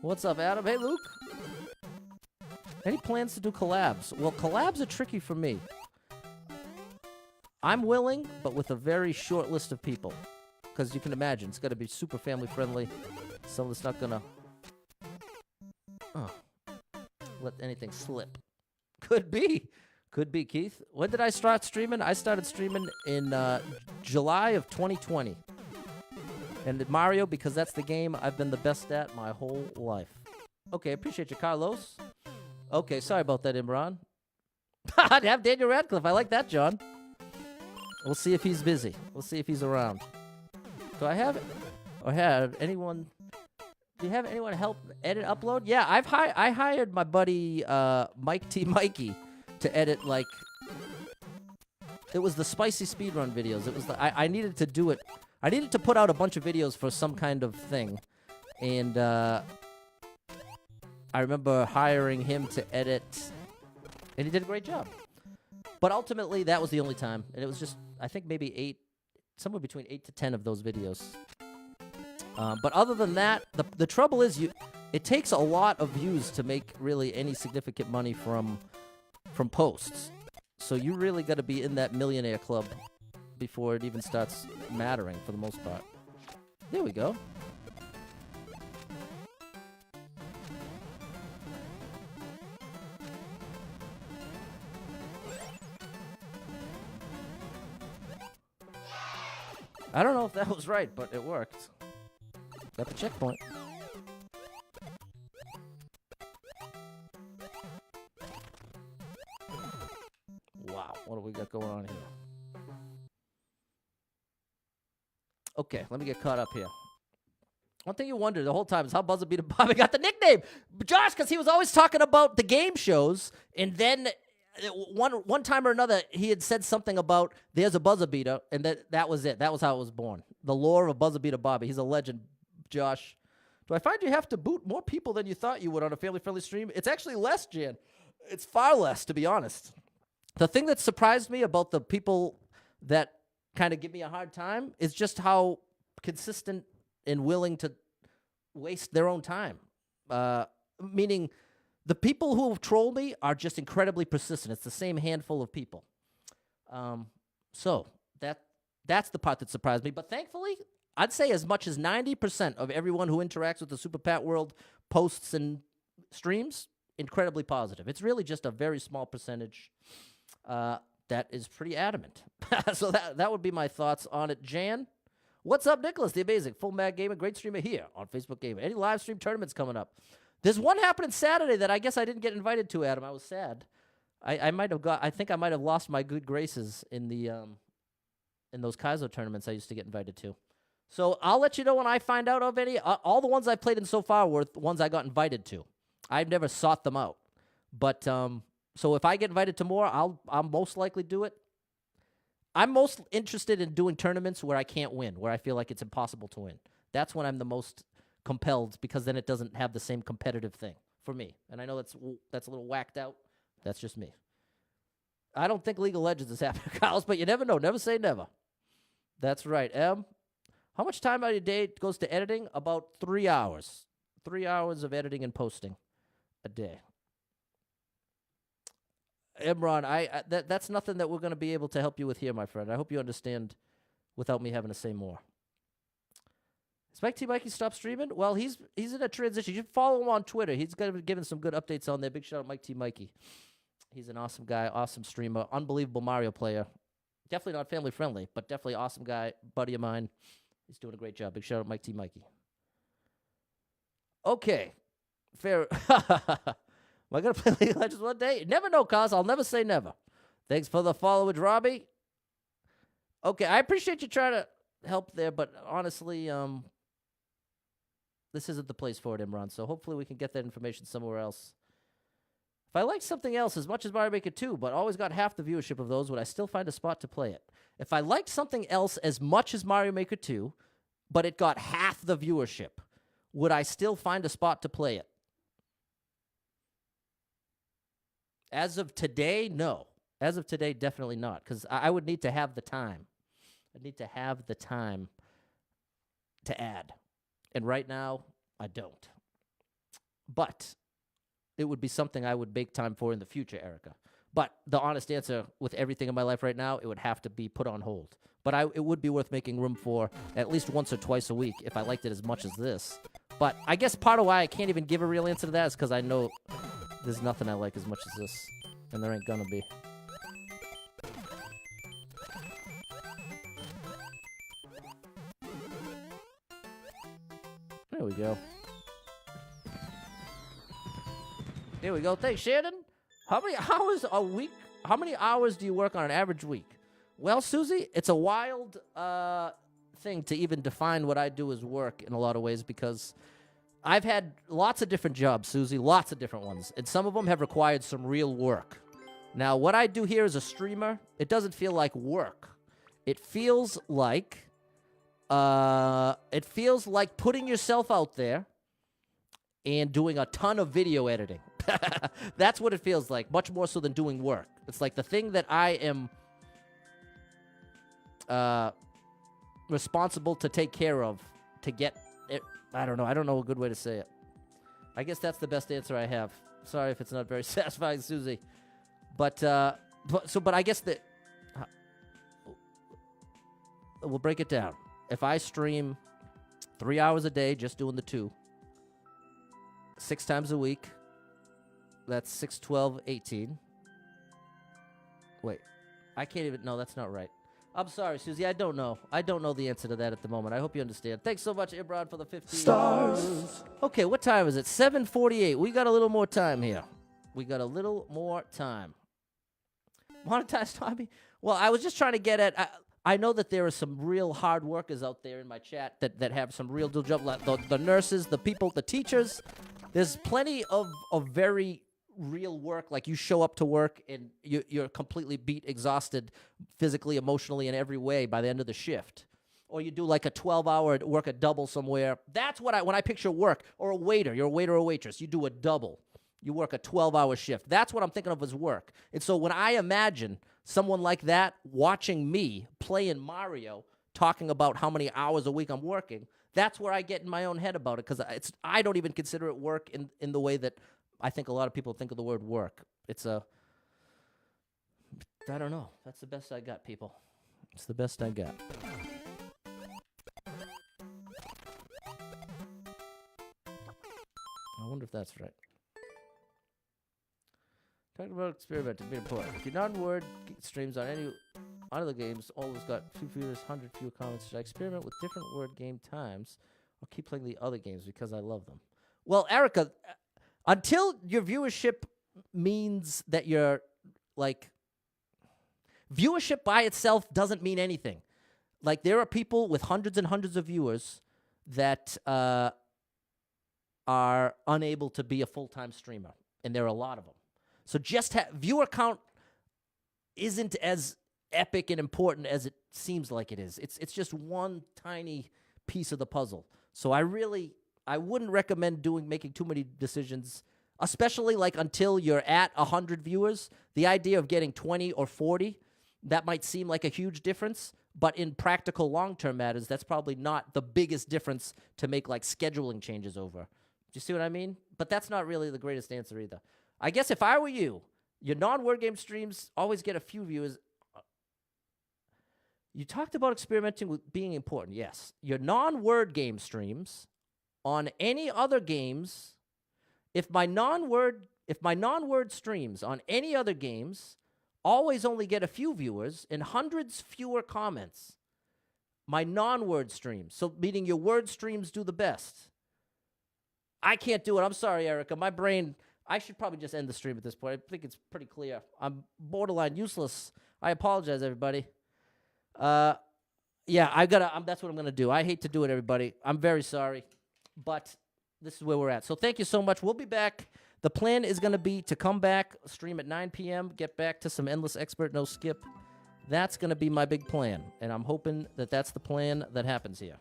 What's up, Adam? Hey, Luke. Any plans to do collabs? Well, collabs are tricky for me. I'm willing, but with a very short list of people. Because you can imagine, it's got to be super family-friendly. Someone that's not going to let anything slip. Could be. Could be, Keith. When did I start streaming? I started streaming in July of 2020. And Mario, because that's the game I've been the best at my whole life. Okay, appreciate you, Carlos. Okay, sorry about that, Imran. Have Daniel Radcliffe. I like that, John. We'll see if he's busy. We'll see if he's around. Do I have anyone? Do you have anyone help edit, upload? Yeah, I hired my buddy Mike T. Mikey to edit, like, it was the spicy speedrun videos. It was I needed to do it. I needed to put out a bunch of videos for some kind of thing, and I remember hiring him to edit, and he did a great job. But ultimately, that was the only time, and it was just, I think maybe somewhere between 8 to 10 of those videos. But other than that, the trouble is it takes a lot of views to make really any significant money from posts. So you really got to be in that millionaire club before it even starts mattering for the most part. There we go. I don't know if that was right, but it worked. Got the checkpoint. Wow, what do we got going on here? Okay, let me get caught up here. One thing you wonder the whole time is how Buzzerbeater Bobby got the nickname. Josh, because he was always talking about the game shows, and then one time or another, he had said something about there's a Buzzerbeater, and that was it. That was how it was born. The lore of Buzzerbeater Bobby. He's a legend, Josh. Do I find you have to boot more people than you thought you would on a family-friendly stream? It's actually less, Jan. It's far less, to be honest. The thing that surprised me about the people that kind of give me a hard time is just how consistent and willing to waste their own time. Meaning the people who troll me are just incredibly persistent. It's the same handful of people. So that's the part that surprised me. But thankfully, I'd say as much as 90% of everyone who interacts with the Super Pat World posts and streams, incredibly positive. It's really just a very small percentage that is pretty adamant. So that would be my thoughts on it. Jan, what's up, Nicholas? The amazing Full Mag Gamer, great streamer here on Facebook Gamer. Any live stream tournaments coming up? There's one happening Saturday that I guess I didn't get invited to, Adam. I was sad. I think I might have lost my good graces in the in those Kaizo tournaments I used to get invited to. So I'll let you know when I find out of any. All the ones I've played in so far were the ones I got invited to. I've never sought them out. But so if I get invited to more, I'll most likely do it. I'm most interested in doing tournaments where I can't win, where I feel like it's impossible to win. That's when I'm the most compelled, because then it doesn't have the same competitive thing for me. And I know that's a little whacked out. That's just me. I don't think League of Legends is happening, Carlos, but you never know. Never say never. That's right. How much time out of your day goes to editing? About 3 hours. 3 hours of editing and posting a day. Imran, that's nothing that we're going to be able to help you with here, my friend. I hope you understand without me having to say more. Has Mike T. Mikey stopped streaming? Well, he's in a transition. You should follow him on Twitter. He's going to be giving some good updates on there. Big shout out Mike T. Mikey. He's an awesome guy, awesome streamer, unbelievable Mario player. Definitely not family friendly, but definitely awesome guy, buddy of mine. He's doing a great job. Big shout out Mike T. Mikey. Okay. Fair. Am I going to play League of Legends one day? Never know, cuz. I'll never say never. Thanks for the follow, Robbie. Okay, I appreciate you trying to help there, but honestly, this isn't the place for it, Imran, so hopefully we can get that information somewhere else. If I like something else as much as Mario Maker 2, but always got half the viewership of those, would I still find a spot to play it? If I liked something else as much as Mario Maker 2, but it got half the viewership, would I still find a spot to play it? As of today, no. As of today, definitely not, because I would need to have the time. I need to have the time to add. And right now, I don't. but it would be something I would make time for in the future, Erica. But the honest answer, with everything in my life right now, it would have to be put on hold. But it would be worth making room for at least once or twice a week if I liked it as much as this. But I guess part of why I can't even give a real answer to that is because I know there's nothing I like as much as this, and there ain't gonna be. There we go. There we go. Thanks, Shannon. How many hours a week? How many hours do you work on an average week? Well, Susie, it's a wild thing to even define what I do as work in a lot of ways because I've had lots of different jobs, Susie, lots of different ones, and some of them have required some real work. Now, what I do here as a streamer, it doesn't feel like work. It feels like putting yourself out there and doing a ton of video editing. That's what it feels like, much more so than doing work. It's like the thing that I am responsible to take care of to get it. I don't know. I don't know a good way to say it. I guess that's the best answer I have. Sorry if it's not very satisfying, Susie. But I guess that we'll break it down. If I stream 3 hours a day, just doing the 2, 6 times a week, that's 6, 12, 18. Wait, I can't even, no, that's not right. I'm sorry, Susie, I don't know. I don't know the answer to that at the moment. I hope you understand. Thanks so much, Imran, for the 15 stars. Okay, what time is it? 7:48. We got a little more time here. We got a little more time. Monetized hobby? Well, I was just trying to get at, I know that there are some real hard workers out there in my chat that have some real deal job, like the nurses, the people, the teachers. There's plenty of very real work. Like you show up to work and you're completely beat, exhausted, physically, emotionally, in every way by the end of the shift. Or you do like a 12-hour work a double somewhere. That's what when I picture work. Or a waiter. You're a waiter or a waitress. You do a double. You work a 12-hour shift. That's what I'm thinking of as work. And so when I imagine someone like that watching me playing Mario, talking about how many hours a week I'm working, that's where I get in my own head about it, because I don't even consider it work in the way that I think a lot of people think of the word work. I don't know. That's the best I got, people. It's the best I got. I wonder if that's right. Talking about experimenting, very important. If your non-word streams on any other games, always got 2 viewers, 100 fewer comments. Should I experiment with different word game times or keep playing the other games because I love them? Well, Erica, until your viewership means that you're, like, viewership by itself doesn't mean anything. Like, there are people with hundreds and hundreds of viewers that are unable to be a full-time streamer, and there are a lot of them. So just viewer count isn't as epic and important as it seems like it is. It's just one tiny piece of the puzzle. So I wouldn't recommend making too many decisions, especially like until you're at 100 viewers. The idea of getting 20 or 40, that might seem like a huge difference, but in practical long-term matters, that's probably not the biggest difference to make like scheduling changes over. Do you see what I mean? But that's not really the greatest answer either. I guess if I were you, your non-word game streams always get a few viewers. You talked about experimenting with being important. Yes. Your non-word game streams on any other games, if my non-word streams on any other games always only get a few viewers and hundreds fewer comments, my non-word streams, so meaning your word streams do the best. I can't do it. I'm sorry, Erica. My brain, I should probably just end the stream at this point. I think it's pretty clear. I'm borderline useless. I apologize, everybody. Yeah, that's what I'm going to do. I hate to do it, everybody. I'm very sorry, but this is where we're at. So thank you so much. We'll be back. The plan is going to be to come back, stream at 9 p.m., get back to some Endless Expert No Skip. That's going to be my big plan, and I'm hoping that that's the plan that happens here.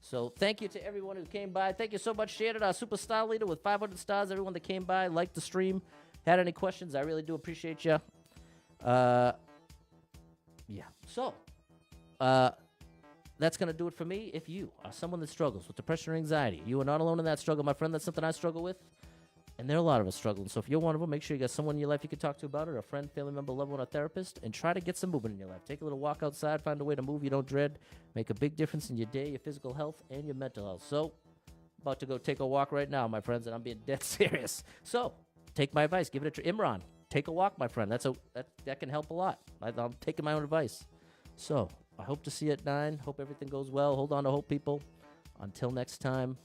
So thank you to everyone who came by. Thank you so much, Shannon, our super star leader with 500 stars. Everyone that came by, liked the stream, had any questions, I really do appreciate you. Yeah. So that's going to do it for me. If you are someone that struggles with depression or anxiety, you are not alone in that struggle, my friend. That's something I struggle with. And there are a lot of us struggling. So if you're one of them, make sure you got someone in your life you can talk to about it, a friend, family member, loved one, a therapist, and try to get some movement in your life. Take a little walk outside, find a way to move you don't dread, make a big difference in your day, your physical health, and your mental health. So, about to go take a walk right now, my friends, and I'm being dead serious. So, take my advice. Give it a try. Imran, take a walk, my friend. That can help a lot. I'm taking my own advice. So, I hope to see you at 9. Hope everything goes well. Hold on to hope, people. Until next time.